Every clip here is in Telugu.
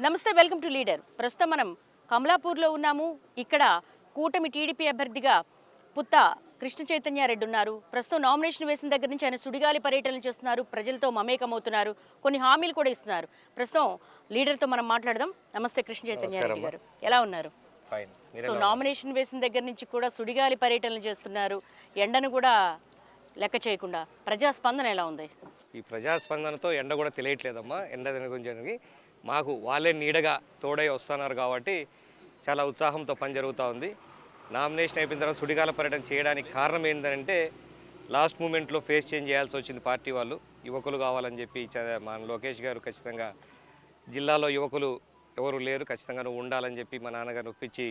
నమస్తే, వెల్కమ్ టు లీడర్. ప్రస్తుతం మనం కమలాపూర్లో ఉన్నాము. ఇక్కడ కూటమి టీడీపీ అభ్యర్థిగా పుత్త కృష్ణ చైతన్యారెడ్డి ఉన్నారు. ప్రస్తుతం నామినేషన్ వేసిన దగ్గర నుంచి ఆయన సుడిగాలి పర్యటనలు చేస్తున్నారు, ప్రజలతో మమేకమవుతున్నారు, కొన్ని హామీలు కూడా ఇస్తున్నారు. ప్రస్తుతం లీడర్తో మనం మాట్లాడదాం. నమస్తే కృష్ణ చైతన్యారెడ్డి గారు, ఎలా ఉన్నారు? సో నామినేషన్ వేసిన దగ్గర నుంచి కూడా సుడిగాలి పర్యటనలు చేస్తున్నారు, ఎండను కూడా లెక్క చేయకుండా. ప్రజాస్పందన ఎలా ఉంది? ఈ ప్రజాస్పందనతో ఎండ కూడా తెలియట్లేదమ్మా. ఎండ గురించి మాకు వాళ్ళే నీడగా తోడై వస్తున్నారు కాబట్టి చాలా ఉత్సాహంతో పని జరుగుతూ ఉంది. నామినేషన్ అయిపోయిన తర్వాత సుడిగాల పర్యటన చేయడానికి కారణం ఏంటంటే లాస్ట్ మూమెంట్లో ఫేస్ చేంజ్ చేయాల్సి వచ్చింది పార్టీ వాళ్ళు. యువకులు కావాలని చెప్పి మన లోకేష్ గారు ఖచ్చితంగా జిల్లాలో యువకులు ఎవరు లేరు, ఖచ్చితంగా నువ్వు ఉండాలని చెప్పి మా నాన్నగారు ఒప్పించి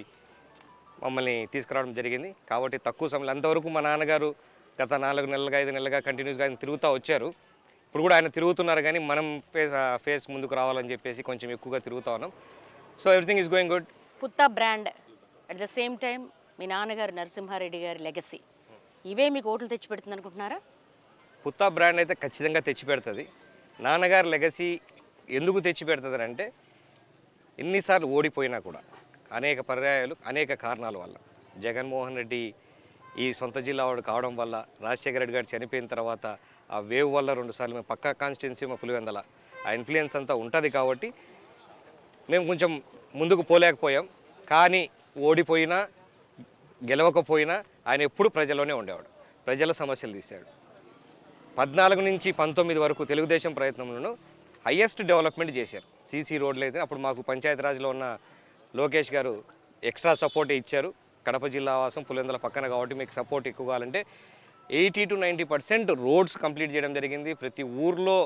మమ్మల్ని తీసుకురావడం జరిగింది. కాబట్టి తక్కువ సమయంలో అంతవరకు మా నాన్నగారు గత 4 నెలలుగా 5 నెలలుగా కంటిన్యూస్గా ఆయన తిరుగుతూ వచ్చారు. ఇప్పుడు కూడా ఆయన తిరుగుతున్నారు, కానీ మనం ఫేస్ ముందుకు రావాలని చెప్పేసి కొంచెం ఎక్కువగా తిరుగుతూ ఉన్నాం. So everything is going good. Putta brand at the same time మీ నాన్నగారు నరసింహారెడ్డి గారి లెగసీ, ఇవే మీకు ఓట్లు తెచ్చిపెడుతుంది అనుకుంటున్నారా? పుత్తా బ్రాండ్ అయితే ఖచ్చితంగా తెచ్చిపెడుతుంది. నాన్నగారి లెగసీ ఎందుకు తెచ్చిపెడుతుంది అంటే ఎన్నిసార్లు ఓడిపోయినా కూడా అనేక పర్యాయాలు అనేక కారణాల వల్ల, జగన్మోహన్ రెడ్డి ఈ సొంత జిల్లా వాడు కావడం వల్ల, రాజశేఖర రెడ్డి గారు చనిపోయిన తర్వాత ఆ వేవ్ వల్ల 2 సార్లు మేము పక్కా కాన్స్టిట్యున్సీ మా పులివెందల ఆ ఇన్ఫ్లుయెన్స్ అంతా ఉంటుంది. కాబట్టి మేము కొంచెం ముందుకు పోలేకపోయాం. కానీ ఓడిపోయినా గెలవకపోయినా ఆయన ఎప్పుడు ప్రజల్లోనే ఉండేవాడు, ప్రజల సమస్యలు తీశాడు. 14 నుంచి 19 వరకు తెలుగుదేశం ప్రయత్నంలోనూ హయ్యెస్ట్ డెవలప్మెంట్ చేశారు. సీసీ రోడ్లు అయితే అప్పుడు మాకు పంచాయతీరాజ్లో ఉన్న లోకేష్ గారు ఎక్స్ట్రా సపోర్ట్ ఇచ్చారు. కడప జిల్లా వాసం పులివెందుల పక్కన కాబట్టి మీకు సపోర్ట్ ఎక్కువ కావాలంటే 80 to 90% రోడ్స్ కంప్లీట్ చేయడం జరిగింది. ప్రతి ఊర్లో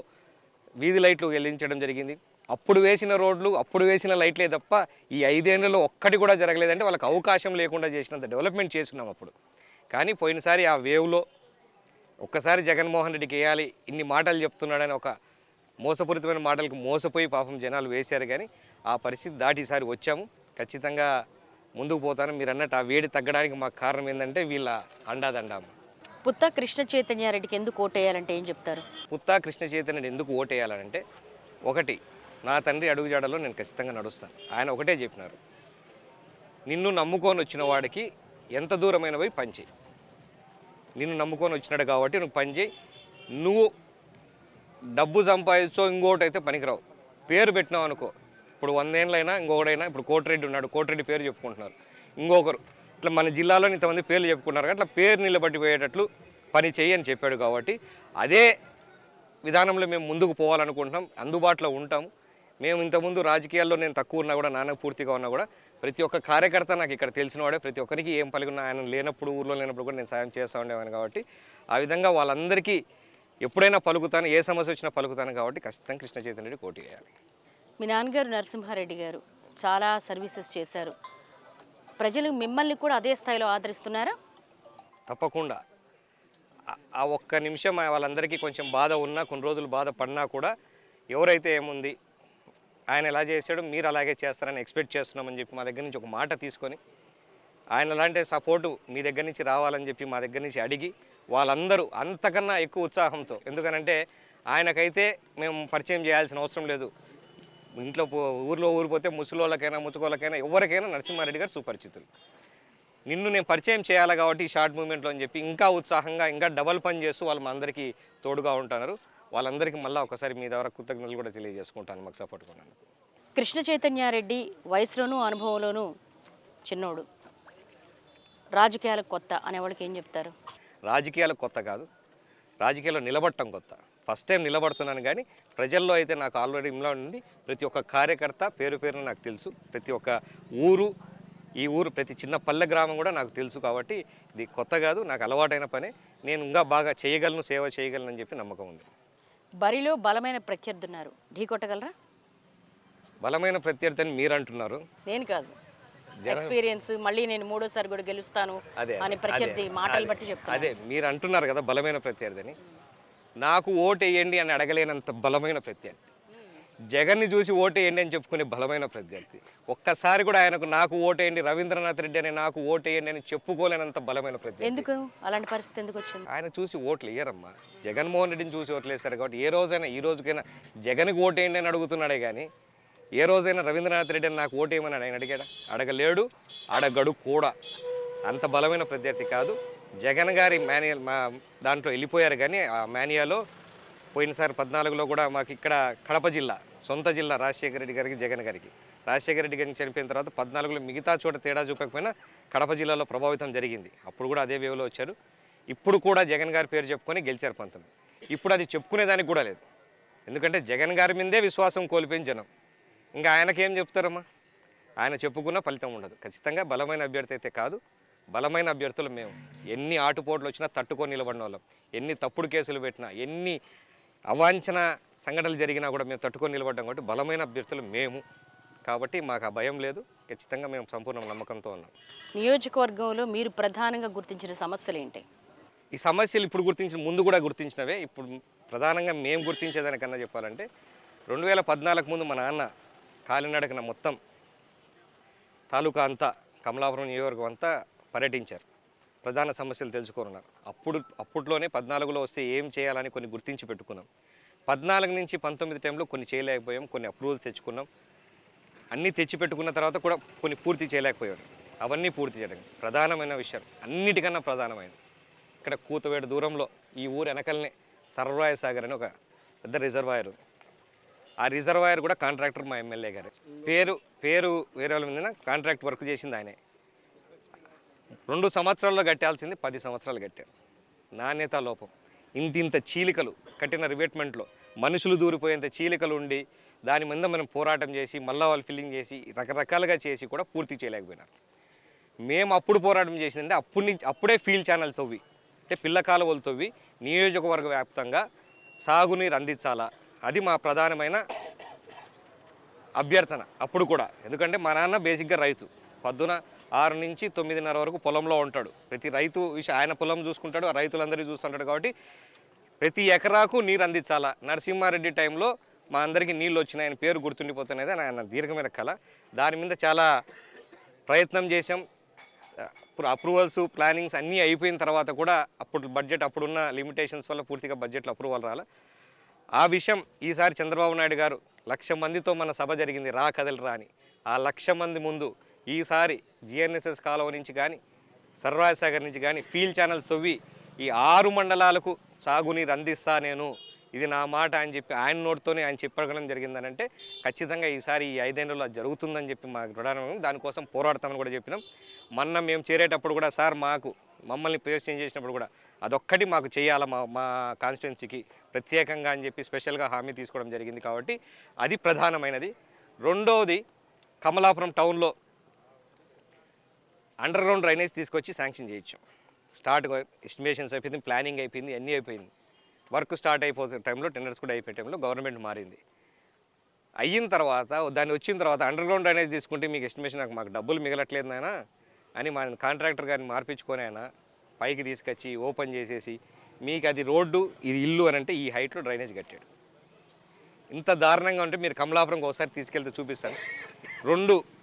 వీధి లైట్లు వెలిగించడం జరిగింది. అప్పుడు వేసిన రోడ్లు అప్పుడు వేసిన లైట్లే తప్ప ఈ 5 ఏళ్లలో ఒక్కటి కూడా జరగలేదంటే వాళ్ళకి అవకాశం లేకుండా చేసినంత డెవలప్మెంట్ చేస్తున్నాం అప్పుడు. కానీ పోయినసారి ఆ వేవ్లో ఒక్కసారి జగన్మోహన్ రెడ్డికి వేయాలి ఇన్ని మాటలు చెప్తున్నాడని ఒక మోసపూరితమైన మాటలకు మోసపోయి పాపం జనాలు వేశారు. కానీ ఆ పరిస్థితి దాటి ఈసారి వచ్చాము. ఖచ్చితంగా ముందుకు పోతాను. మీరు అన్నట్టు ఆ వేడి తగ్గడానికి మాకు కారణం ఏంటంటే వీళ్ళ అండాదండా. పుత్తా కృష్ణ చైతన్యారెడ్డికి ఎందుకు ఓటేయాలంటే ఏం చెప్తారు? పుత్తా కృష్ణ చైతన్యుడు ఎందుకు ఓటేయాలంటే, ఒకటి, నా తండ్రి అడుగుజాడలో నేను ఖచ్చితంగా నడుస్తాను. ఆయన ఒకటే చెప్పినారు, నిన్ను నమ్ముకొని వచ్చిన వాడికి ఎంత దూరమైన పోయి పనిచేయి. నిన్ను నమ్ముకొని వచ్చినాడు కాబట్టి నువ్వు పనిచేయి. నువ్వు డబ్బు సంపాదించో ఇంకోటి అయితే పనికిరావు. పేరు పెట్టినావు అనుకో, ఇప్పుడు 100 ఏళ్ళైనా ఇంకొకడైనా, ఇప్పుడు కోటిరెడ్డి ఉన్నాడు, కోటిరెడ్డి పేరు చెప్పుకుంటున్నారు, ఇంకొకరు ఇట్లా మన జిల్లాలో ఇంతమంది పేర్లు చెప్పుకున్నారు. అట్లా పేరు నిలబడిపోయేటట్లు పని చేయి అని చెప్పాడు. కాబట్టి అదే విధానంలో మేము ముందుకు పోవాలనుకుంటున్నాం, అందుబాటులో ఉంటాము. మేము ఇంతకుముందు రాజకీయాల్లో నేను తక్కువ ఉన్నా కూడా, నాన్న పూర్తిగా ఉన్నా కూడా, ప్రతి ఒక్క కార్యకర్త నాకు ఇక్కడ తెలిసిన వాడే. ప్రతి ఒక్కరికి ఏం పలుకున్నా ఆయన లేనప్పుడు, ఊర్లో లేనప్పుడు కూడా నేను సాయం చేస్తూ ఉండేవాను. కాబట్టి ఆ విధంగా వాళ్ళందరికీ ఎప్పుడైనా పలుకుతాను, ఏ సమస్య వచ్చినా పలుకుతాను. కాబట్టి ఖచ్చితంగా కృష్ణ చైతన్యుడికి పోటీ చేయాలి. మీ నాన్నగారు నరసింహారెడ్డి గారు చాలా సర్వీసెస్ చేశారు. ప్రజలు మిమ్మల్ని కూడా అదే స్థాయిలో ఆదరిస్తున్నారా? తప్పకుండా. ఆ ఒక్క నిమిషం వాళ్ళందరికీ కొంచెం బాధ ఉన్నా, కొన్ని రోజులు బాధపడినా కూడా, ఎవరైతే ఏముంది ఆయన ఎలా చేశాడో మీరు అలాగే చేస్తారని ఎక్స్పెక్ట్ చేస్తున్నామని చెప్పి మా దగ్గర నుంచి ఒక మాట తీసుకొని, ఆయన అలాంటి సపోర్టు మీ దగ్గర నుంచి రావాలని చెప్పి మా దగ్గర నుంచి అడిగి, వాళ్ళందరూ అంతకన్నా ఎక్కువ ఉత్సాహంతో, ఎందుకనంటే ఆయనకైతే మేము పరిచయం చేయాల్సిన అవసరం లేదు. ఇంట్లో ఊర్లో ఊరిపోతే ముసలోళ్ళకైనా ముతుకోళ్ళకైనా ఎవరికైనా నరసింహారెడ్డి గారు సుపరిచితులు. నిన్ను నేను పరిచయం చేయాలి కాబట్టి ఈ షార్ట్ మూమెంట్లో అని చెప్పి ఇంకా ఉత్సాహంగా ఇంకా డబల్ పని చేస్తూ వాళ్ళు మా అందరికీ తోడుగా ఉంటున్నారు. వాళ్ళందరికీ మళ్ళీ ఒకసారి మీ ద్వారా కృతజ్ఞతలు కూడా తెలియజేసుకుంటాను మాకు సపోర్ట్ కొన్నాను. కృష్ణ చైతన్యారెడ్డి వయసులోనూ అనుభవంలోనూ చిన్నోడు, రాజకీయాలకు కొత్త అనేవాళ్ళకి ఏం చెప్తారు? రాజకీయాలకు కొత్త కాదు, రాజకీయాల్లో నిలబడటం కొత్త. ఫస్ట్ టైం నిలబడుతున్నాను, కానీ ప్రజల్లో అయితే నాకు ఆల్రెడీ ఇంట్లో ఉంది. ప్రతి ఒక్క కార్యకర్త పేరు పేరున నాకు తెలుసు. ప్రతి ఒక్క ఊరు, ఈ ఊరు ప్రతి చిన్న పల్లె గ్రామం కూడా నాకు తెలుసు. కాబట్టి ఇది కొత్త కాదు, నాకు అలవాటైన పనే. నేను ఇంకా బాగా చేయగలను, సేవ చేయగలను అని చెప్పి నమ్మకం ఉంది. బరిలో బలమైన ప్రత్యర్థి ఉన్నారు, ఢీ కొట్టగలరా? బలమైన ప్రత్యర్థి అని మీరు అంటున్నారు, నేను కాదు. ఎక్స్పీరియన్స్, మళ్ళీ నేను 3వ సారి కూడా గెలుస్తాను అని ప్రత్యర్థి మాటలు బట్టి చెప్తాను. అదే మీరు అంటున్నారు కదా బలమైన ప్రత్యర్థి అని. నాకు ఓటేయండి అని అడగలేనంత బలమైన ప్రత్యర్థి, జగన్ని చూసి ఓటేయండి అని చెప్పుకునే బలమైన ప్రత్యర్థి, ఒక్కసారి కూడా ఆయనకు నాకు ఓటేయండి రవీంద్రనాథ్ రెడ్డి అని నాకు ఓటేయండి అని చెప్పుకోలేనంత బలమైన ప్రత్యర్థి. ఎందుకు అలాంటి పరిస్థితి ఎందుకు వచ్చింది? ఆయన చూసి ఓట్లు వేయరమ్మా, జగన్మోహన్ రెడ్డిని చూసి ఓట్లు వేస్తారు. కాబట్టి ఏ రోజైనా ఈ రోజుకైనా జగన్కి ఓటేయండి అని అడుగుతున్నాడే కానీ ఏ రోజైనా రవీంద్రనాథ్ రెడ్డి అని నాకు ఓటేయమని ఆయన అడిగాడా? అడగలేడు, అడగడు కూడా. అంత బలమైన ప్రత్యర్థి కాదు. జగన్ గారి మాన్యువల్ మా దాంట్లో వెళ్ళిపోయారు, కానీ ఆ మాన్యాలో పోయినసారి 14లో కూడా మాకు ఇక్కడ కడప జిల్లా, సొంత జిల్లా రాజశేఖర రెడ్డి గారికి, జగన్ గారికి. రాజశేఖర రెడ్డి గారికి చనిపోయిన తర్వాత 14లో మిగతా చోట తేడా చూపకపోయినా కడప జిల్లాలో ప్రభావితం జరిగింది. అప్పుడు కూడా అదే వేవ్లో వచ్చారు. ఇప్పుడు కూడా జగన్ గారి పేరు చెప్పుకొని గెలిచారు 19. ఇప్పుడు అది చెప్పుకునేదానికి కూడా లేదు. ఎందుకంటే జగన్ గారి మీదే విశ్వాసం కోల్పోయిన జనం. ఇంకా ఆయనకేం చెప్తారమ్మా? ఆయన చెప్పుకున్న ఫలితం ఉండదు. ఖచ్చితంగా బలమైన అభ్యర్థి అయితే కాదు, బలమైన అభ్యర్థులు మేము. ఎన్ని ఆటుపోట్లు వచ్చినా తట్టుకొని నిలబడిన వాళ్ళం, ఎన్ని తప్పుడు కేసులు పెట్టినా, ఎన్ని అవాంఛన సంఘటనలు జరిగినా కూడా మేము తట్టుకొని నిలబడ్డాం. కాబట్టి బలమైన అభ్యర్థులు మేము. కాబట్టి మాకు ఆ భయం లేదు. ఖచ్చితంగా మేము సంపూర్ణ నమ్మకంతో ఉన్నాం. నియోజకవర్గంలో మీరు ప్రధానంగా గుర్తించిన సమస్యలు ఏంటి? ఈ సమస్యలు ఇప్పుడు గుర్తించిన, ముందు కూడా గుర్తించినవే. ఇప్పుడు ప్రధానంగా మేము గుర్తించేదానికన్నా చెప్పాలంటే 2014 ముందు మా నాన్న కాలినడకన మొత్తం తాలూకా అంతా, కమలాపురం నియోజకవర్గం అంతా పర్యటించారు. ప్రధాన సమస్యలు తెలుసుకున్నారు. అప్పట్లోనే 14లో వస్తే ఏం చేయాలని కొన్ని గుర్తించి పెట్టుకున్నాం. 14 నుంచి 19 టైంలో కొన్ని చేయలేకపోయాం, కొన్ని అప్రూవల్స్ తెచ్చుకున్నాం. అన్నీ తెచ్చిపెట్టుకున్న తర్వాత కూడా కొన్ని పూర్తి చేయలేకపోయాడు. అవన్నీ పూర్తి చేయడం ప్రధానమైన విషయం. అన్నిటికన్నా ప్రధానమైనది ఇక్కడ కూతవేడు దూరంలో ఈ ఊరు వెనకలనే సర్వాయ సాగర్ అని ఒక పెద్ద రిజర్వాయర్ ఉంది. ఆ రిజర్వాయర్ కూడా కాంట్రాక్టర్ మా ఎమ్మెల్యే గారు. పేరు వేరే వాళ్ళ మీద కాంట్రాక్ట్ వర్క్ చేసింది ఆయనే. 2 సంవత్సరాల్లో కట్టాల్సింది 10 సంవత్సరాలు కట్టారు. నాణ్యత లోపం. ఇంత చీలికలు కట్టిన రివేట్మెంట్లో మనుషులు దూరిపోయేంత చీలికలు ఉండి దాని మీద మనం పోరాటం చేసి మళ్ళీ వాళ్ళు ఫిల్లింగ్ చేసి రకరకాలుగా చేసి కూడా పూర్తి చేయలేకపోయినారు. మేము అప్పుడు పోరాటం చేసిందంటే అప్పుడే ఫీల్డ్ ఛానల్స్ తవ్వి, అంటే పిల్ల కాలువలు తవ్వి నియోజకవర్గ వ్యాప్తంగా సాగునీరు అందించాలా. అది మా ప్రధానమైన అభ్యర్థన అప్పుడు కూడా. ఎందుకంటే మా నాన్న బేసిక్గా రైతు. పొద్దున 6 నుంచి 9:30 వరకు పొలంలో ఉంటాడు. ప్రతి రైతు ఆయన పొలం చూసుకుంటాడు, ఆ రైతులందరినీ చూస్తుంటాడు. కాబట్టి ప్రతి ఎకరాకు నీరు అందించాలా. నరసింహారెడ్డి టైంలో మా అందరికీ నీళ్ళు వచ్చినాయి, ఆయన పేరు గుర్తుండిపోతున్నది ఆయన దీర్ఘమైన కళ. దాని మీద చాలా ప్రయత్నం చేసాం. అప్రూవల్స్, ప్లానింగ్స్ అన్నీ అయిపోయిన తర్వాత కూడా అప్పుడు బడ్జెట్, అప్పుడున్న లిమిటేషన్స్ వల్ల పూర్తిగా బడ్జెట్లో అప్రూవల్ రాలా. ఆ విషయం ఈసారి చంద్రబాబు నాయుడు గారు 1,00,000 మందితో మన సభ జరిగింది, రా కదలిరా అని. ఆ 1,00,000 మంది ముందు ఈసారి జిఎన్ఎస్ఎస్ కాలువ నుంచి కానీ, సర్వాయ సాగర్ నుంచి కానీ ఫీల్డ్ ఛానల్స్ తవ్వి ఈ 6 మండలాలకు సాగునీరు అందిస్తా నేను, ఇది నా మాట అని చెప్పి ఆయన నోటితోనే ఆయన చెప్పడం జరిగిందనంటే ఖచ్చితంగా ఈసారి ఈ 5 ఏళ్లలో జరుగుతుందని చెప్పి మాకు దృఢంగా దానికోసం పోరాడతామని కూడా చెప్పినాం. మొన్న మేము చేరేటప్పుడు కూడా సార్ మమ్మల్ని క్వశ్చన్ చేసినప్పుడు కూడా అదొక్కటి మాకు చేయాలా మా కాన్స్టిట్యున్సీకి ప్రత్యేకంగా అని చెప్పి స్పెషల్గా హామీ తీసుకోవడం జరిగింది. కాబట్టి అది ప్రధానమైనది. రెండవది, కమలాపురం టౌన్లో అండర్ గ్రౌండ్ డ్రైనేజ్ తీసుకొచ్చి శాంక్షన్ చేయొచ్చు. ఎస్టిమేషన్స్ అయిపోయింది, ప్లానింగ్ అయిపోయింది, అన్నీ అయిపోయింది. వర్క్ స్టార్ట్ అయిపోతున్న టైంలో, టెండర్స్ కూడా అయిపోయే టైంలో గవర్నమెంట్ మారింది. అయిన తర్వాత దాన్ని వచ్చిన తర్వాత అండర్ గ్రౌండ్ డ్రైనేజ్ తీసుకుంటే మీకు ఎస్టిమేషన్ మాకు డబ్బులు మిగలట్లేదు నాయన అని మా కాంట్రాక్టర్ గారిని మార్పించుకొని ఆయన పైకి తీసుకొచ్చి ఓపెన్ చేసేసి మీకు అది రోడ్డు, ఇది ఇల్లు అని అంటే ఈ హైట్లో డ్రైనేజ్ కట్టాడు. ఇంత దారుణంగా ఉంటే మీరు కమలాపురంకి ఒకసారి తీసుకెళ్తే చూపిస్తాను.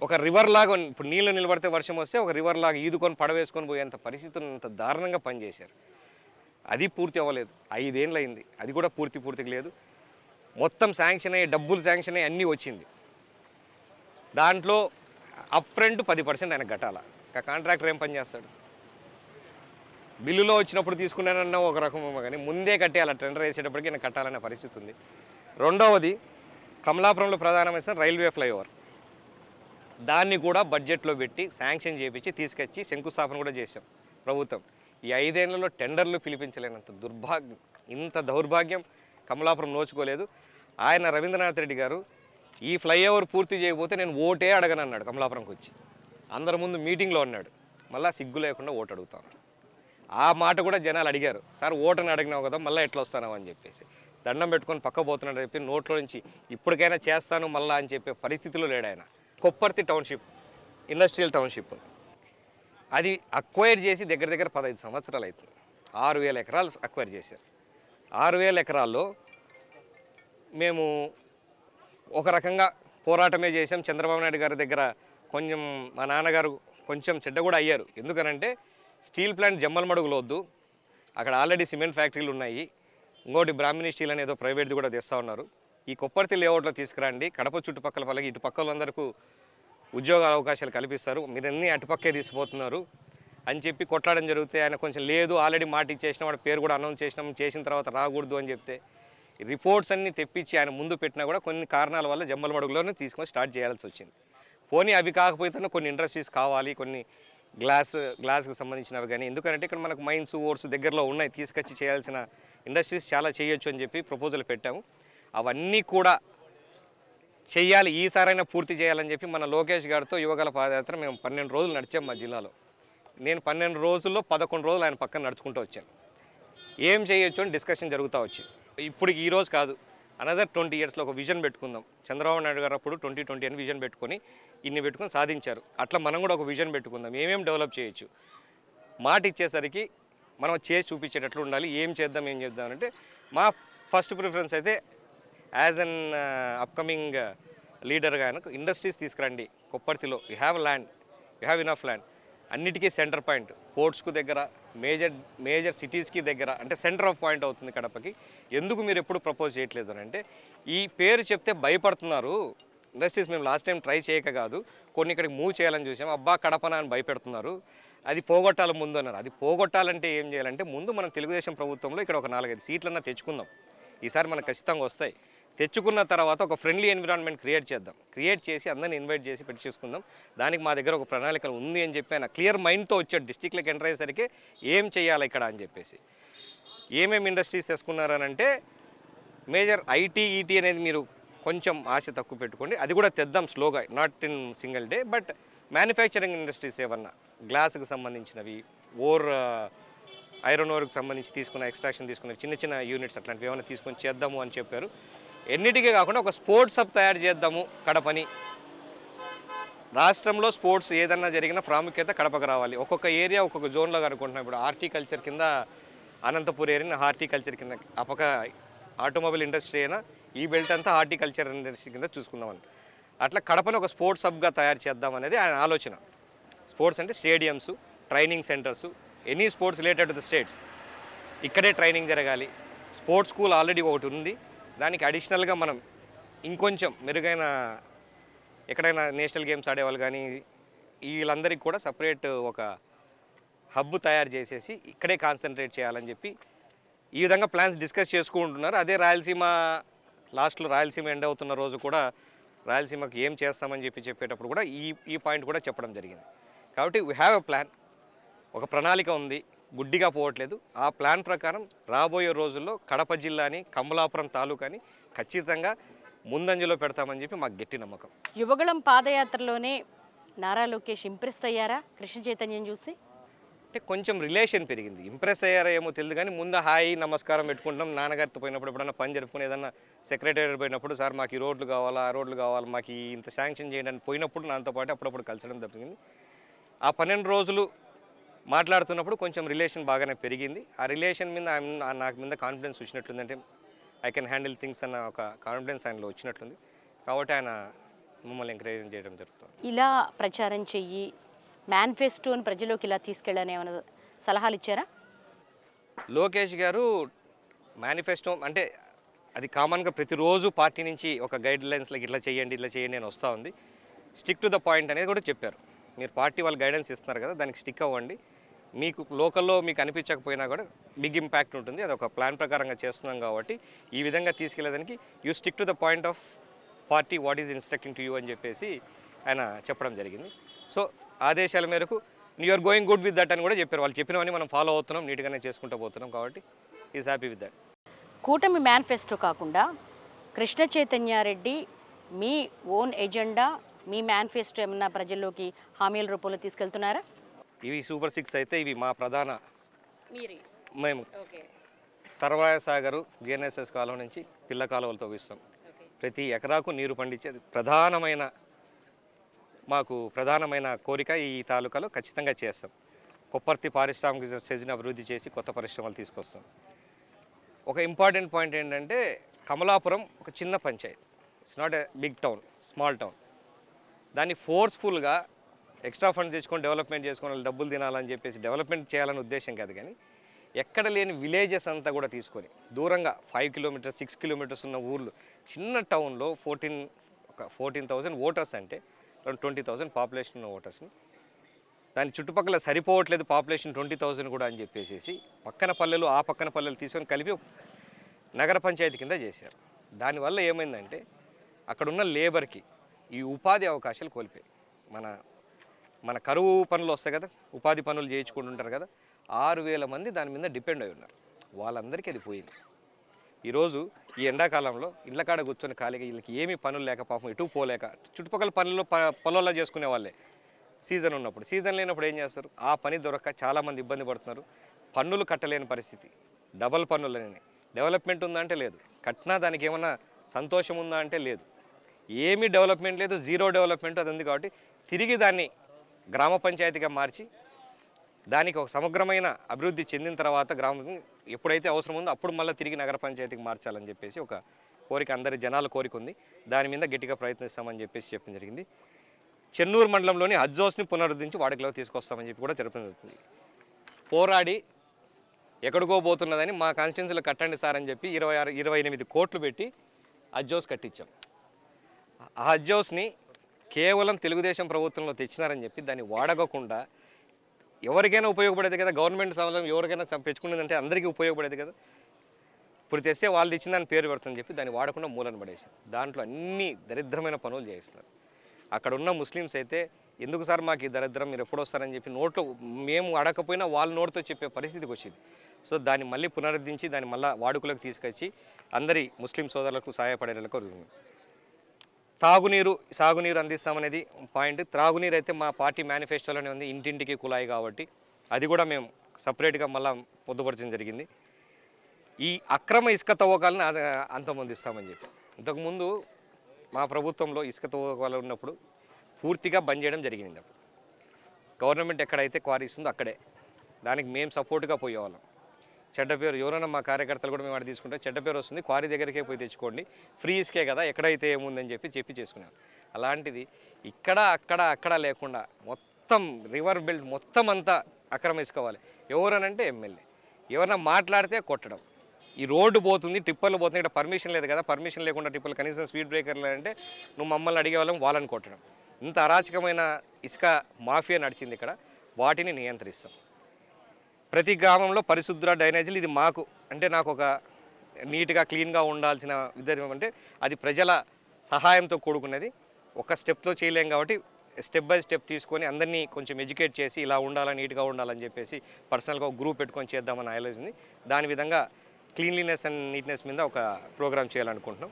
ఒక రివర్ లాగా, ఇప్పుడు నీళ్ళు నిలబడితే వర్షం వస్తే ఒక రివర్ లాగా ఈదుకొని పడవేసుకొని పోయేంత పరిస్థితులు అంత దారుణంగా పనిచేశారు. అది పూర్తి అవ్వలేదు. 5 ఏళ్ళు అయింది, అది కూడా పూర్తిగా లేదు. మొత్తం శాంక్షన్ అయ్యి, డబ్బులు శాంక్షన్ అయ్యి అన్నీ వచ్చింది. దాంట్లో అప్ ఫ్రంట్ 10% ఆయనకు కట్టాల. కాంట్రాక్టర్ ఏం పని చేస్తాడు? బిల్లులో వచ్చినప్పుడు తీసుకున్నానన్న ఒక రకం, కానీ ముందే కట్టేయాలి. టెండర్ వేసేటప్పటికి ఆయన కట్టాలనే పరిస్థితి ఉంది. రెండవది, కమలాపురంలో ప్రధానమైన రైల్వే ఫ్లైఓవర్, దాన్ని కూడా బడ్జెట్లో పెట్టి శాంక్షన్ చేయించి తీసుకొచ్చి శంకుస్థాపన కూడా చేశాం ప్రభుత్వం. ఈ 5 ఏళ్లలో టెండర్లు పిలిపించలేనంత దుర్భాగ్యం, ఇంత దౌర్భాగ్యం కమలాపురం నోచుకోలేదు. ఆయన రవీంద్రనాథ్ రెడ్డి గారు ఈ ఫ్లైఓవర్ పూర్తి చేయకపోతే నేను ఓటే అడగనన్నాడు. కమలాపురంకి వచ్చి అందరి ముందు మీటింగ్లో అన్నాడు. మళ్ళీ సిగ్గు లేకుండా ఓటు అడుగుతాను. ఆ మాట కూడా జనాలు అడిగారు, సార్ ఓటని అడిగినావు కదా మళ్ళీ ఎట్లా వస్తావు అని చెప్పేసి దండం పెట్టుకొని పక్క పోతున్నాడు చెప్పి నోట్లో నుంచి ఇప్పటికైనా చేస్తాను మళ్ళీ అని చెప్పే పరిస్థితిలో లేడు ఆయన. కొప్పర్తి టౌన్షిప్, ఇండస్ట్రియల్ టౌన్షిప్, అది అక్వైర్ చేసి దగ్గర 15 సంవత్సరాలు అవుతుంది. 6,000 ఎకరాలు అక్వైర్ చేశారు. 6,000 ఎకరాల్లో మేము ఒక రకంగా పోరాటమే చేసాం. చంద్రబాబు నాయుడు గారి దగ్గర కొంచెం మా నాన్నగారు కొంచెం చెడ్డ కూడా అయ్యారు. ఎందుకనంటే స్టీల్ ప్లాంట్ జమ్మలమడుగులో వద్దు, అక్కడ ఆల్రెడీ సిమెంట్ ఫ్యాక్టరీలు ఉన్నాయి, ఇంకోటి బ్రాహ్మణి స్టీల్ అనేదో ప్రైవేట్ది కూడా తెస్తూ ఉన్నారు, ఈ కొప్పర్తి లేఅవుట్లో తీసుకురండి, కడప చుట్టుపక్కల వాళ్ళకి ఇటు పక్కలందరికీ ఉద్యోగ అవకాశాలు కల్పిస్తారు, మీరు అన్నీ అటుపక్కే తీసిపోతున్నారు అని చెప్పి కొట్లాడడం జరిగితే ఆయన కొంచెం లేదు ఆల్రెడీ మాట ఇచ్చేసిన వాడి పేరు కూడా అనౌన్స్ చేసిన తర్వాత రాకూడదు అని చెప్తే రిపోర్ట్స్ అన్నీ తెప్పించి ఆయన ముందు పెట్టినా కూడా కొన్ని కారణాల వల్ల జమ్మలమడుగులోనే తీసుకొని స్టార్ట్ చేయాల్సి వచ్చింది. పోనీ అవి కాకపోతే కొన్ని ఇండస్ట్రీస్ కావాలి, కొన్ని గ్లాస్కి సంబంధించినవి కానీ, ఎందుకంటే ఇక్కడ మనకు మైన్స్ ఓర్స్ దగ్గరలో ఉన్నాయి, తీసుకొచ్చి చేయాల్సిన ఇండస్ట్రీస్ చాలా చేయొచ్చు అని చెప్పి ప్రపోజల్ పెట్టాము. అవన్నీ కూడా చెయ్యాలి, ఈసారైనా పూర్తి చేయాలని చెప్పి మన లోకేష్ గారితో యువగల పాదయాత్ర మేము 12 రోజులు నడిచాం మా జిల్లాలో. నేను 12 రోజుల్లో 11 రోజులు ఆయన పక్కన నడుచుకుంటూ వచ్చాను. ఏం చేయొచ్చు అని డిస్కషన్ జరుగుతూ వచ్చింది. ఇప్పుడు ఈ రోజు కాదు, అనదర్ 20 yearsలో ఒక విజన్ పెట్టుకుందాం. చంద్రబాబు నాయుడు గారు అప్పుడు 2020 అని విజన్ పెట్టుకొని ఇన్ని పెట్టుకొని సాధించారు. అట్లా మనం కూడా ఒక విజన్ పెట్టుకుందాం, ఏమేమి డెవలప్ చేయొచ్చు. మాట ఇచ్చేసరికి మనం చేసి చూపించేటట్లు ఉండాలి. ఏం చేద్దాం అంటే మా ఫస్ట్ ప్రిఫరెన్స్ అయితే యాజ్ అన్ అప్కమింగ్ లీడర్గా ఇండస్ట్రీస్ తీసుకురండి. కొప్పర్తిలో you have land, you have enough land, అన్నిటికీ సెంటర్ పాయింట్, పోర్ట్స్కు దగ్గర, మేజర్ సిటీస్కి దగ్గర, అంటే సెంటర్ ఆఫ్ పాయింట్ అవుతుంది కడపకి. ఎందుకు మీరు ఎప్పుడు ప్రపోజ్ చేయట్లేదు అని అంటే, ఈ పేరు చెప్తే భయపడుతున్నారు ఇండస్ట్రీస్. మేము లాస్ట్ టైం ట్రై చేయక కాదు, కొన్ని ఇక్కడికి మూవ్ చేయాలని చూసాం, అబ్బా కడపన అని భయపెడుతున్నారు, అది పోగొట్టాలి ముందు అన్నారు. అది పోగొట్టాలంటే ఏం చేయాలంటే, ముందు మనం తెలుగుదేశం ప్రభుత్వంలో ఇక్కడ ఒక 4-5 సీట్లన్నా తెచ్చుకుందాం. ఈసారి మనకు ఖచ్చితంగా వస్తాయి. తెచ్చుకున్న తర్వాత ఒక ఫ్రెండ్లీ ఎన్విరాన్మెంట్ క్రియేట్ చేద్దాం, క్రియేట్ చేసి అందరిని ఇన్వైట్ చేసి పెట్టి చేసుకుందాం. దానికి మా దగ్గర ఒక ప్రణాళిక ఉంది అని చెప్పి ఆయన క్లియర్ మైండ్తో వచ్చాడు. డిస్టిక్లోకి ఎంటర్ అయ్యేసరికి ఏం చేయాలి ఇక్కడ అని చెప్పేసి, ఏమేమి ఇండస్ట్రీస్ తెచ్చుకున్నారనంటే, మేజర్ ఈటీ అనేది మీరు కొంచెం ఆశ తక్కువ పెట్టుకోండి, అది కూడా తెద్దాం స్లోగా, not in single day. But manufacturing industries ఏమన్నా గ్లాస్కి సంబంధించినవి, ఐరన్ ఓర్కి సంబంధించి తీసుకున్న ఎక్స్ట్రాక్షన్ తీసుకున్న చిన్న యూనిట్స్ అట్లాంటివి ఏమైనా తీసుకొని చేద్దాము అని చెప్పారు. ఎన్నిటికీ కాకుండా ఒక స్పోర్ట్స్ హబ్ తయారు చేద్దాము కడపని. రాష్ట్రంలో స్పోర్ట్స్ ఏదన్నా జరిగిన ప్రాముఖ్యత కడపకు రావాలి. ఒక్కొక్క ఏరియా ఒక్కొక్క జోన్లో అనుకుంటున్నాం. ఇప్పుడు హార్టికల్చర్ కింద అనంతపూర్ ఏరియా హార్టికల్చర్ కింద, అపక ఆటోమొబైల్ ఇండస్ట్రీ అయినా ఈ బెల్ట్ అంతా హార్టికల్చర్ ఇండస్ట్రీ కింద చూసుకుందామని. అట్లా కడపని ఒక స్పోర్ట్స్ హబ్గా తయారు చేద్దాం అనేది ఆయన ఆలోచన. స్పోర్ట్స్ అంటే stadiums, training centres, any sports related to the states ఇక్కడే ట్రైనింగ్ జరగాలి. స్పోర్ట్స్ స్కూల్ ఆల్రెడీ ఒకటి ఉంది, దానికి అడిషనల్గా మనం ఇంకొంచెం మెరుగైన, ఎక్కడైనా నేషనల్ గేమ్స్ ఆడేవాళ్ళు కానీ వీళ్ళందరికీ కూడా సపరేట్ ఒక హబ్ తయారు చేసేసి ఇక్కడే కాన్సన్ట్రేట్ చేయాలని చెప్పి ఈ విధంగా ప్లాన్స్ డిస్కస్ చేసుకుంటున్నారు. అదే రాయలసీమ లాస్ట్లో రాయలసీమ ఎండ్ అవుతున్న రోజు కూడా రాయలసీమకు ఏం చేస్తామని చెప్పేటప్పుడు కూడా ఈ పాయింట్ కూడా చెప్పడం జరిగింది. కాబట్టి వీ హ్యావ్ ఎ ప్లాన్, ఒక ప్రణాళిక ఉంది, గుడ్డిగా పోవట్లేదు. ఆ ప్లాన్ ప్రకారం రాబోయే రోజుల్లో కడప జిల్లాని, కమలాపురం తాలూకాని ఖచ్చితంగా ముందంజలో పెడతామని చెప్పి మాకు గట్టి నమ్మకం. యువగళం పాదయాత్రలోనే నారా లోకేష్ ఇంప్రెస్ అయ్యారా కృష్ణ చైతన్యం చూసి? అంటే కొంచెం రిలేషన్ పెరిగింది. ఇంప్రెస్ అయ్యారా ఏమో తెలియదు కానీ, ముందు హాయ్ నమస్కారం పెట్టుకుంటాం. నాన్నగారితో పోయినప్పుడు ఎప్పుడన్నా పని జరుపుకుని ఏదన్నా సెక్రటరీ పోయినప్పుడు, సార్ మాకు ఈ రోడ్లు కావాలా, ఆ రోడ్లు కావాలి, మాకు ఇంత శాంక్షన్ చేయడానికి పోయినప్పుడు నాతో పాటు అప్పుడప్పుడు కలిసడం జరిగింది. ఆ 12 రోజులు మాట్లాడుతున్నప్పుడు కొంచెం రిలేషన్ బాగానే పెరిగింది. ఆ రిలేషన్ మీద నాకు మీద కాన్ఫిడెన్స్ వచ్చినట్లుందంటే, ఐ కెన్ హ్యాండిల్ థింగ్స్ అన్న ఒక కాన్ఫిడెన్స్ ఆయనలో వచ్చినట్లుంది. కాబట్టి ఆయన మమ్మల్ని ఎంకరేజ్ చేయడం జరుగుతుంది. ఇలా ప్రచారం చెయ్యి, మేనిఫెస్టోని ప్రజలోకి ఇలా తీసుకెళ్ళని ఏమైనా సలహాలు ఇచ్చారా? లోకేష్ గారు మేనిఫెస్టో అంటే అది కామన్గా ప్రతిరోజు పార్టీ నుంచి ఒక గైడ్ లైన్స్లకి ఇట్లా చేయండి అని వస్తూ ఉంది. స్టిక్ టు ద పాయింట్ అనేది కూడా చెప్పారు. మీరు పార్టీ వాళ్ళు గైడెన్స్ ఇస్తున్నారు కదా, దానికి స్టిక్ అవ్వండి. మీకు లోకల్లో మీకు అనిపించకపోయినా కూడా బిగ్ ఇంపాక్ట్ ఉంటుంది, అది ఒక ప్లాన్ ప్రకారంగా చేస్తున్నాం కాబట్టి ఈ విధంగా తీసుకెళ్లేదానికి you stick to the point of party, what is instructing to you అని చెప్పేసి ఆయన చెప్పడం జరిగింది. సో ఆదేశాల మేరకు you're going good with that అని కూడా చెప్పారు. వాళ్ళు చెప్పినవన్నీ మనం ఫాలో అవుతున్నాం, నీట్గానే చేసుకుంటూ పోతున్నాం. కాబట్టి ఈజ్ హ్యాపీ విత్ దట్. కూటమి మేనిఫెస్టో కాకుండా కృష్ణ చైతన్యారెడ్డి మీ ఓన్ ఎజెండా, మీ మేనిఫెస్టో ఏమన్నా ప్రజల్లోకి హామీల రూపంలో తీసుకెళ్తున్నారా? ఇవి సూపర్ 6 అయితే ఇవి మా ప్రధాన, మేము ఓకే, సర్వాయ సాగరు జిఎన్ఎస్ఎస్ కాలువ నుంచి పిల్ల కాలువలతో ఇస్తాం. ప్రతి ఎకరాకు నీరు పండించేది మాకు ప్రధానమైన కోరిక. ఈ తాలూకాలో ఖచ్చితంగా చేస్తాం. కొప్పర్తి పారిశ్రామిక స్టేజ్ని అభివృద్ధి చేసి కొత్త పరిశ్రమలు తీసుకొస్తాం. ఒక ఇంపార్టెంట్ పాయింట్ ఏంటంటే, కమలాపురం ఒక చిన్న పంచాయతీ, it's not a big town, small town. దాన్ని ఫోర్స్ఫుల్గా ఎక్స్ట్రా ఫండ్స్ తెచ్చుకొని డెవలప్మెంట్ చేసుకొని డబ్బులు తినాలని చెప్పేసి డెవలప్మెంట్ చేయాలని ఉద్దేశం కాదు. కానీ ఎక్కడ లేని విలేజెస్ అంతా కూడా తీసుకొని దూరంగా 5 కిలోమీటర్స్ 6 కిలోమీటర్స్ ఉన్న ఊర్లు, చిన్న టౌన్లో 14,000 ఓటర్స్ అంటే 20,000 పాపులేషన్ ఉన్న ఓటర్స్ని, దాని చుట్టుపక్కల సరిపోవట్లేదు పాపులేషన్ 20,000 కూడా అని చెప్పేసి పక్కన పల్లెలు ఆ పక్కన పల్లెలు తీసుకొని కలిపి నగర పంచాయతీ కింద చేశారు. దానివల్ల ఏమైందంటే అక్కడున్న లేబర్కి ఈ ఉపాధి అవకాశాలు కోల్పోయాయి. మన మన కరువు పనులు వస్తాయి కదా, ఉపాధి పనులు చేయించుకుంటుంటారు కదా, 6,000 మంది దాని మీద డిపెండ్ అయి ఉన్నారు. వాళ్ళందరికీ అది పోయింది. ఈరోజు ఈ ఎండాకాలంలో ఇళ్ళ కాడ కూర్చొని ఖాళీగా వీళ్ళకి ఏమీ పనులు లేక పాపం ఇటు పోలేక చుట్టుపక్కల పనుల్లో పొలంలో చేసుకునే వాళ్ళే. సీజన్ ఉన్నప్పుడు, సీజన్ లేనప్పుడు ఏం చేస్తారు? ఆ పని దొరక్క చాలామంది ఇబ్బంది పడుతున్నారు. పన్నులు కట్టలేని పరిస్థితి, డబల్ పన్నులని. డెవలప్మెంట్ ఉందా అంటే లేదు. కట్టినా దానికి ఏమన్నా సంతోషం ఉందా అంటే లేదు. ఏమీ డెవలప్మెంట్ లేదు, జీరో డెవలప్మెంట్ అది ఉంది. కాబట్టి తిరిగి దాన్ని గ్రామ పంచాయతీగా మార్చి దానికి ఒక సమగ్రమైన అభివృద్ధి చెందిన తర్వాత గ్రామం ఎప్పుడైతే అవసరం ఉందో అప్పుడు మళ్ళీ తిరిగి నగర పంచాయతీకి మార్చాలని చెప్పేసి ఒక కోరిక, అందరి జనాల కోరిక ఉంది. దాని మీద గట్టిగా ప్రయత్నిస్తామని చెప్పేసి చెప్పడం జరిగింది. చెన్నూరు మండలంలోని హజ్ హౌస్ని పునరుద్ధరించి వాడుకలోకి తీసుకొస్తామని చెప్పి కూడా చెప్పడం జరుగుతుంది. పోరాడి ఎక్కడికో పోతున్నదని మా కాన్స్టిట్యున్సీలో కట్టండి సార్ అని చెప్పి 28 కోట్లు పెట్టి హజ్ హౌస్ కట్టించాం. ఆ హజ్ హౌస్ని కేవలం తెలుగుదేశం ప్రభుత్వంలో తెచ్చినారని చెప్పి దాన్ని వాడకుండా ఎవరికైనా ఉపయోగపడేది కదా, గవర్నమెంట్ సమాజం ఎవరికైనా పెంచుకునేదంటే అందరికీ ఉపయోగపడేది కదా, ఇప్పుడు తెస్తే వాళ్ళు తెచ్చిన దాని పేరు పెడుతుందని చెప్పి దాన్ని వాడకుండా మూలన పడేసారు. దాంట్లో అన్ని దరిద్రమైన పనులు చేయిస్తున్నారు. అక్కడ ఉన్న ముస్లిమ్స్ అయితే ఎందుకు సార్ మాకు ఈ దరిద్రం, మీరు ఎప్పుడు వస్తారని చెప్పి నోట్లో మేము అడగకపోయినా వాళ్ళ నోటితో చెప్పే పరిస్థితికి వచ్చింది. సో దాన్ని మళ్ళీ పునరుద్ధరించి దాన్ని మళ్ళీ వాడుకలోకి తీసుకొచ్చి అందరి ముస్లిం సోదరులకు సహాయపడేలా కోరుతుంది. సాగునీరు అందిస్తామనేది పాయింట్. త్రాగునీరు అయితే మా పార్టీ మేనిఫెస్టోలోనే ఉంది, ఇంటింటికి కుళాయి. కాబట్టి అది కూడా మేము సపరేట్గా మళ్ళీ పొందుపరచడం జరిగింది. ఈ అక్రమ ఇసుక తవ్వకాలను అంతమొందిస్తామని చెప్పి ఇంతకుముందు మా ప్రభుత్వంలో ఇసుక తవ్వకాలు ఉన్నప్పుడు పూర్తిగా బంద్ చేయడం జరిగింది. అప్పుడు గవర్నమెంట్ ఎక్కడైతే క్వారీ ఇస్తుందో అక్కడే దానికి మేము సపోర్ట్గా పోయేవాళ్ళం. చెడ్డ పేరు ఎవరైనా మా కార్యకర్తలు కూడా మేము అక్కడ తీసుకుంటే చెడ్డ పేరు వస్తుంది, క్వారీ దగ్గరికే పోయి తెచ్చుకోండి, ఫ్రీ ఇసుకే కదా, ఎక్కడైతే ఏముందని చెప్పి చేసుకున్నాం. అలాంటిది ఇక్కడ అక్కడ లేకుండా మొత్తం రివర్ బెల్ట్ మొత్తం అంతా అక్రమ ఇసుకోవాలి. ఎవరనంటే ఎమ్మెల్యే ఎవరన్నా మాట్లాడితే కొట్టడం. ఈ రోడ్డు పోతుంది, టిప్పర్లు పోతుంది, ఇక్కడ పర్మిషన్ లేదు కదా, పర్మిషన్ లేకుండా టిప్పర్లు కనీసం స్పీడ్ బ్రేకర్లు అంటే నువ్వు మమ్మల్ని అడిగేవాళ్ళం, వాళ్ళని కొట్టడం. ఇంత అరాచకమైన ఇసుక మాఫియా నడిచింది ఇక్కడ. వాటిని నియంత్రిస్తాం. ప్రతి గ్రామంలో పరిశుభ్ర డ్రైనేజీలు, ఇది మాకు అంటే నాకు ఒక నీట్గా క్లీన్గా ఉండాల్సిన విధానం అంటే అది ప్రజల సహాయంతో కూడుకున్నది. ఒక స్టెప్తో చేయలేం కాబట్టి స్టెప్ బై స్టెప్ తీసుకొని అందరినీ కొంచెం ఎడ్యుకేట్ చేసి ఇలా ఉండాలని, నీట్గా ఉండాలని చెప్పేసి పర్సనల్గా ఒక గ్రూప్ పెట్టుకొని చేద్దామని ఆలోచన ఉంది. దాని విధంగా క్లీన్లీనెస్ అండ్ నీట్నెస్ మీద ఒక ప్రోగ్రామ్ చేయాలనుకుంటున్నాం.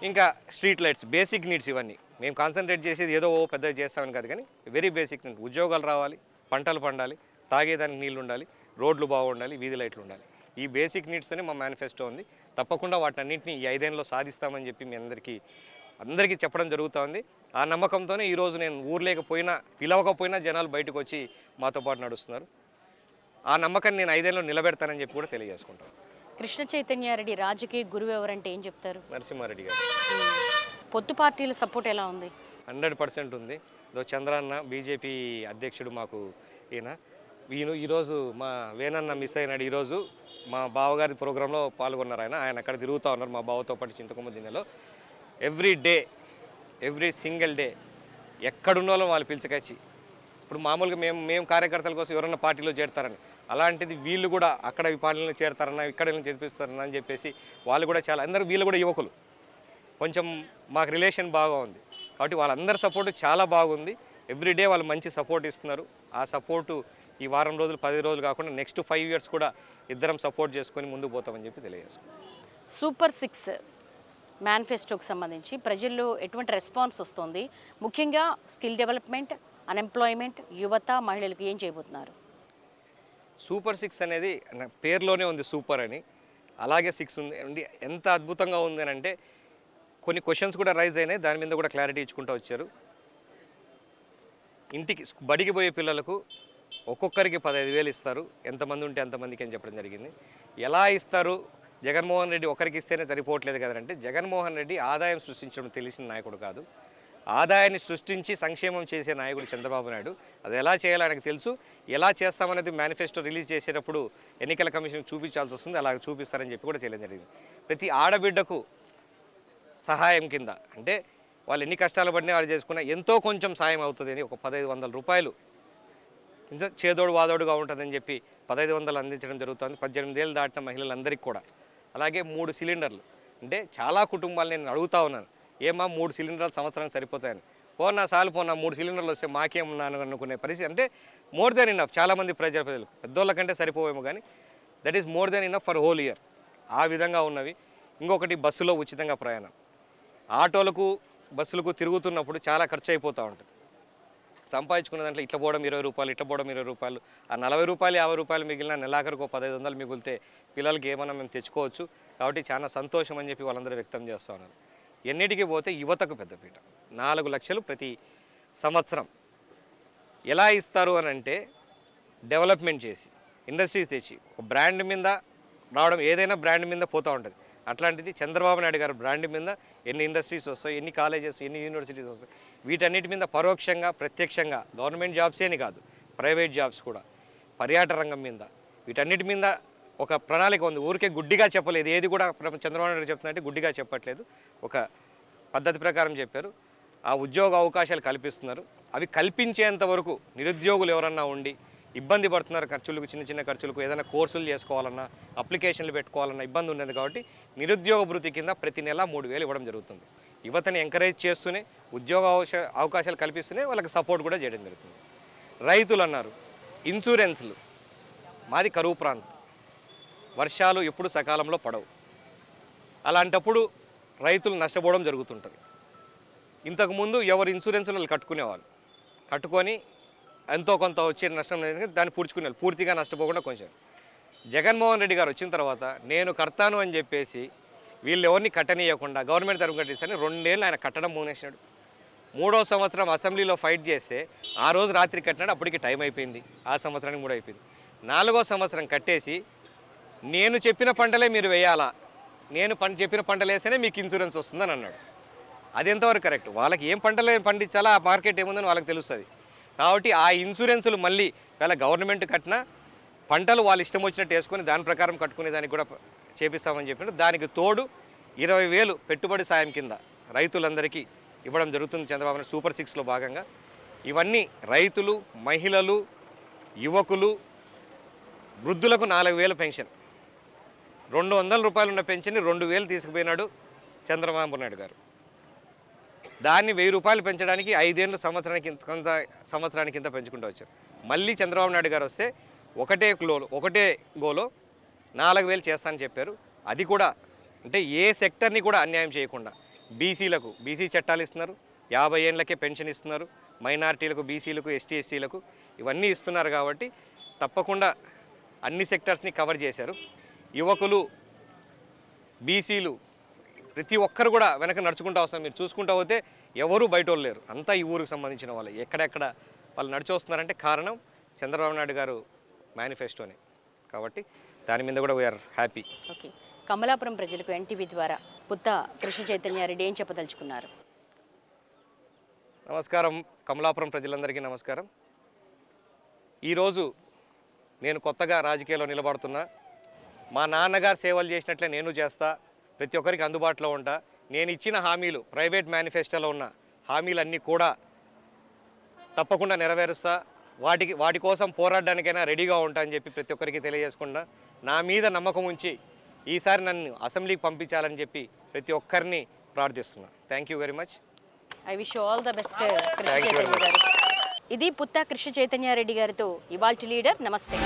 ఇంకా స్ట్రీట్ లైట్స్, బేసిక్ నీడ్స్ ఇవన్నీ మేము కాన్సన్ట్రేట్ చేసేది ఏదో పెద్దగా చేస్తామని కాదు, కానీ వెరీ బేసిక్ నీడ్. ఉద్యోగాలు రావాలి, పంటలు పండాలి, తాగేదానికి నీళ్ళు ఉండాలి, రోడ్లు బాగుండాలి, వీధి లైట్లు ఉండాలి. ఈ బేసిక్ నీడ్స్తోనే మా మేనిఫెస్టో ఉంది. తప్పకుండా వాటిని అన్నింటినీ ఈ 5 ఏళ్ళలో సాధిస్తామని చెప్పి మీ అందరికీ చెప్పడం జరుగుతూ ఉంది. ఆ నమ్మకంతోనే ఈరోజు నేను ఊర్లేకపోయినా పిలవకపోయినా జనాలు బయటకు వచ్చి మాతో పాటు నడుస్తున్నారు. ఆ నమ్మకాన్ని నేను 5 ఏళ్ళలో నిలబెడతానని చెప్పి కూడా తెలియజేసుకుంటాను. కృష్ణ చైతన్యారెడ్డి రాజకీయ గురువు ఎవరంటే ఏం చెప్తారు? నరసింహారెడ్డి గారు. పొత్తు పార్టీల సపోర్ట్ ఎలా ఉంది? 100% ఉంది. చంద్రన్న బీజేపీ అధ్యక్షుడు మాకు ఈరోజు మా వేనన్న మిస్ అయినాడు. ఈరోజు మా బావగారి ప్రోగ్రాంలో పాల్గొన్నారు. ఆయన అక్కడ తిరుగుతూ ఉన్నారు మా బావతో పాటు చింతకొమ్మ దిన్నెలో. ఎవ్రీ సింగిల్ డే ఎక్కడున్న వాళ్ళు పిలిచకొచ్చి, ఇప్పుడు మామూలుగా మేము కార్యకర్తల కోసం ఎవరన్నా పార్టీలో చేరతారని, అలాంటిది వీళ్ళు కూడా అక్కడ ఈ పార్టీలో చేరతారన్నా, ఇక్కడ చేర్పిస్తారన్నా అని చెప్పేసి వాళ్ళు కూడా చాలా వీళ్ళు కూడా యువకులు, కొంచెం మాకు రిలేషన్ బాగా ఉంది. కాబట్టి వాళ్ళందరి సపోర్టు చాలా బాగుంది. ఎవ్రీడే వాళ్ళు మంచి సపోర్ట్ ఇస్తున్నారు. ఆ సపోర్టు ఈ వారం రోజులు 10 రోజులు కాకుండా నెక్స్ట్ 5 years కూడా ఇద్దరం సపోర్ట్ చేసుకొని ముందుకు పోతామని చెప్పి తెలియజేస్తున్నాం. సూపర్ 6 మేనిఫెస్టోకి సంబంధించి ప్రజల్లో ఎటువంటి రెస్పాన్స్ వస్తుంది? ముఖ్యంగా స్కిల్ డెవలప్మెంట్, అన్ఎంప్లాయ్మెంట్, యువత, మహిళలకు ఏం చేయబోతున్నారు? సూపర్ 6 అనేది పేరులోనే ఉంది సూపర్ అని, అలాగే 6 ఉంది. ఎంత అద్భుతంగా ఉంది అని అంటే కొన్ని క్వశ్చన్స్ కూడా రైజ్ అయినాయి, దాని మీద కూడా క్లారిటీ ఇచ్చుకుంటూ వచ్చారు. ఇంటికి బడికి పోయే పిల్లలకు ఒక్కొక్కరికి 15,000 ఇస్తారు, ఎంతమంది ఉంటే అంతమందికి అని చెప్పడం జరిగింది. ఎలా ఇస్తారు? జగన్మోహన్ రెడ్డి ఒకరికి ఇస్తేనే సరిపోవట్లేదు కదంటే, జగన్మోహన్ రెడ్డి ఆదాయం సృష్టించడం తెలిసిన నాయకుడు కాదు. ఆదాయాన్ని సృష్టించి సంక్షేమం చేసే నాయకుడు చంద్రబాబు నాయుడు. అది ఎలా చేయాలో ఆయనకు తెలుసు. ఎలా చేస్తామనేది మేనిఫెస్టో రిలీజ్ చేసేటప్పుడు ఎన్నికల కమిషన్ చూపించాల్సి వస్తుంది. అలా చూపిస్తారని చెప్పి కూడా చేయడం జరిగింది. ప్రతి ఆడబిడ్డకు సహాయం కింద అంటే వాళ్ళు ఎన్ని కష్టాలు పడినా వాళ్ళు చేసుకున్నా ఎంతో కొంచెం సాయం అవుతుంది అని ఒక 1500 రూపాయలు ఇంత చేదోడు వాదోడుగా ఉంటుందని చెప్పి 1500 అందించడం జరుగుతుంది 18 ఏళ్ళు దాటిన మహిళలందరికీ కూడా. అలాగే 3 సిలిండర్లు అంటే చాలా కుటుంబాలు నేను అడుగుతా ఉన్నాను, ఏమా 3 సిలిండర్లు సంవత్సరానికి సరిపోతాయని. పోనా సాలు పోనా 3 సిలిండర్లు వస్తే మాకేమన్నాను అనుకునే పరిస్థితి. అంటే మోర్ దెన్ ఇనఫ్. చాలామంది ప్రజలు పెద్దోళ్ళకంటే సరిపోవేమో కానీ that is more than enough for whole year. ఆ విధంగా ఉన్నవి. ఇంకొకటి బస్సులో ఉచితంగా ప్రయాణం. ఆటోలకు బస్సులకు తిరుగుతున్నప్పుడు చాలా ఖర్చు అయిపోతూ ఉంటుంది. సంపాదించుకున్న దాంట్లో ఇట్లా పోవడం 20 రూపాయలు, ఇట్లా పోవడం 20 రూపాయలు, ఆ 40 రూపాయలు 50 రూపాయలు మిగిలిన నెలాఖరికి 1500 మిగిలితే పిల్లలకి ఏమన్నా మేము తెచ్చుకోవచ్చు. కాబట్టి చాలా సంతోషం అని చెప్పి వాళ్ళందరూ వ్యక్తం చేస్తూ ఉన్నారు. ఎన్నిటికీ పోతే యువతకు పెద్దపీట 4 లక్షలు ప్రతి సంవత్సరం. ఎలా ఇస్తారు అని అంటే డెవలప్మెంట్ చేసి ఇండస్ట్రీస్ తెచ్చి ఒక బ్రాండ్ మీద రావడం, ఏదైనా బ్రాండ్ మీద పోతూ ఉంటుంది. అట్లాంటిది చంద్రబాబు నాయుడు గారు బ్రాండ్ మీద ఎన్ని ఇండస్ట్రీస్ వస్తాయి, ఎన్ని కాలేజెస్, ఎన్ని యూనివర్సిటీస్ వస్తాయి, వీటన్నిటి మీద పరోక్షంగా ప్రత్యక్షంగా గవర్నమెంట్ జాబ్సే అని కాదు, ప్రైవేట్ జాబ్స్ కూడా, పర్యాటక రంగం మీద, వీటన్నిటి మీద ఒక ప్రణాళిక ఉంది. ఊరికే గుడ్డిగా చెప్పలేదు. ఏది కూడా చంద్రబాబు నాయుడు చెప్తున్నట్టు గుడ్డిగా చెప్పట్లేదు. ఒక పద్ధతి ప్రకారం చెప్పారు. ఆ ఉద్యోగ అవకాశాలు కల్పిస్తున్నారు. అవి కల్పించేంత వరకు నిరుద్యోగులు ఎవరన్నా ఉండి ఇబ్బంది పడుతున్నారు, ఖర్చులకు, చిన్న చిన్న ఖర్చులకు, ఏదైనా కోర్సులు చేసుకోవాలన్నా, అప్లికేషన్లు పెట్టుకోవాలన్నా ఇబ్బంది ఉండేది. కాబట్టి నిరుద్యోగ భృతి కింద ప్రతి నెల 3000 ఇవ్వడం జరుగుతుంది. యువతని ఎంకరేజ్ చేస్తూనే, ఉద్యోగ అవకాశాలు కల్పిస్తూనే వాళ్ళకి సపోర్ట్ కూడా చేయడం జరుగుతుంది. రైతులు అన్నారు, ఇన్సూరెన్స్లు. మాది కరువు ప్రాంతం, వర్షాలు ఎప్పుడు సకాలంలో పడవు. అలాంటప్పుడు రైతులు నష్టపోవడం జరుగుతుంటుంది. ఇంతకుముందు ఎవరు ఇన్సూరెన్స్లు కట్టుకునేవాళ్ళు, కట్టుకొని ఎంతో కొంత వచ్చే నష్టం లేదు దాన్ని పూడ్చుకునేవాళ్ళు, పూర్తిగా నష్టపోకుండా కొంచెం. జగన్మోహన్ రెడ్డి గారు వచ్చిన తర్వాత నేను కడతాను అని చెప్పేసి వీళ్ళు ఎవరిని కట్టనీయకుండా గవర్నమెంట్ తరఫు కట్టిస్తాను 2 ఏళ్ళు ఆయన కట్టడం మూనేసినాడు. 3వ సంవత్సరం అసెంబ్లీలో ఫైట్ చేస్తే ఆ రోజు రాత్రి కట్టినాడు. అప్పటికి టైం అయిపోయింది, ఆ సంవత్సరానికి 3 అయిపోయింది. 4వ సంవత్సరం కట్టేసి నేను చెప్పిన పంటలే మీరు వేయాలా, నేను చెప్పిన పంటలు వేస్తేనే మీకు ఇన్సూరెన్స్ వస్తుందని అన్నాడు. అది ఎంతవరకు కరెక్ట్? వాళ్ళకి ఏం పంటలు పండించాలా, ఆ మార్కెట్ ఏముందని వాళ్ళకి తెలుస్తుంది. కాబట్టి ఆ ఇన్సూరెన్సులు మళ్ళీ వేళ గవర్నమెంట్ కట్టిన పంటలు వాళ్ళు ఇష్టం వచ్చినట్టు వేసుకొని దాని ప్రకారం కట్టుకునే దానికి కూడా చేపిస్తామని చెప్పినట్టు, దానికి తోడు 20,000 పెట్టుబడి సాయం కింద రైతులందరికీ ఇవ్వడం జరుగుతుంది చంద్రబాబు నాయుడు సూపర్ 6లో భాగంగా. ఇవన్నీ రైతులు, మహిళలు, యువకులు, వృద్ధులకు 4,000 పెన్షన్, 200 రూపాయలు ఉన్న పెన్షన్ని 2,000 తీసుకుపోయినాడు చంద్రబాబు నాయుడు గారు. దాన్ని 1000 రూపాయలు పెంచడానికి 5 ఏళ్ళు సంవత్సరానికి ఇంత పెంచుకుంటూ వచ్చారు. మళ్ళీ చంద్రబాబు నాయుడు గారు వస్తే ఒకటే గోలో 4,000 చేస్తానని చెప్పారు. అది కూడా అంటే ఏ సెక్టర్ని కూడా అన్యాయం చేయకుండా బీసీలకు బీసీ చట్టాలు ఇస్తున్నారు, 50 ఏళ్ళకే పెన్షన్ ఇస్తున్నారు, మైనారిటీలకు, బీసీలకు, ఎస్టీలకు ఇవన్నీ ఇస్తున్నారు. కాబట్టి తప్పకుండా అన్ని సెక్టర్స్ని కవర్ చేశారు. యువకులు, బీసీలు ప్రతి ఒక్కరు కూడా వెనక నడుచుకుంటూ వస్తారు. మీరు చూసుకుంటూ పోతే ఎవరు బయట వాళ్ళు లేరు, అంతా ఈ ఊరికి సంబంధించిన వాళ్ళు. ఎక్కడెక్కడ వాళ్ళు నడిచి వస్తున్నారంటే కారణం చంద్రబాబు నాయుడు గారు మేనిఫెస్టోనే. కాబట్టి దాని మీద కూడా వీఆర్ హ్యాపీ. ఓకే, కమలాపురం ప్రజలకు ఎన్టీవీ ద్వారా పుత్త కృష్ణ చైతన్యారెడ్డి ఏం చెప్పదలుచుకున్నారు? నమస్కారం, కమలాపురం ప్రజలందరికీ నమస్కారం. ఈరోజు నేను కొత్తగా రాజకీయాల్లో నిలబడుతున్నా. మా నాన్నగారు సేవలు చేసినట్లే నేను చేస్తా, ప్రతి ఒక్కరికి అందుబాటులో ఉంటా. నేను ఇచ్చిన హామీలు, ప్రైవేట్ మేనిఫెస్టోలో ఉన్న హామీలన్నీ కూడా తప్పకుండా నెరవేరుస్తా. వాటి కోసం పోరాడడానికైనా రెడీగా ఉంటా అని చెప్పి ప్రతి ఒక్కరికి తెలియజేసుకుంటా. నా మీద నమ్మకం ఉంచి ఈసారి నన్ను అసెంబ్లీకి పంపించాలని చెప్పి ప్రతి ఒక్కరిని ప్రార్థిస్తున్నా. Thank you very much. I wish all the best Krishna Chaitanya గారు. ఇది పుత్త కృష్ణ చైతన్యారెడ్డి గారితో ఇవాల్టి లీడర్. నమస్తే.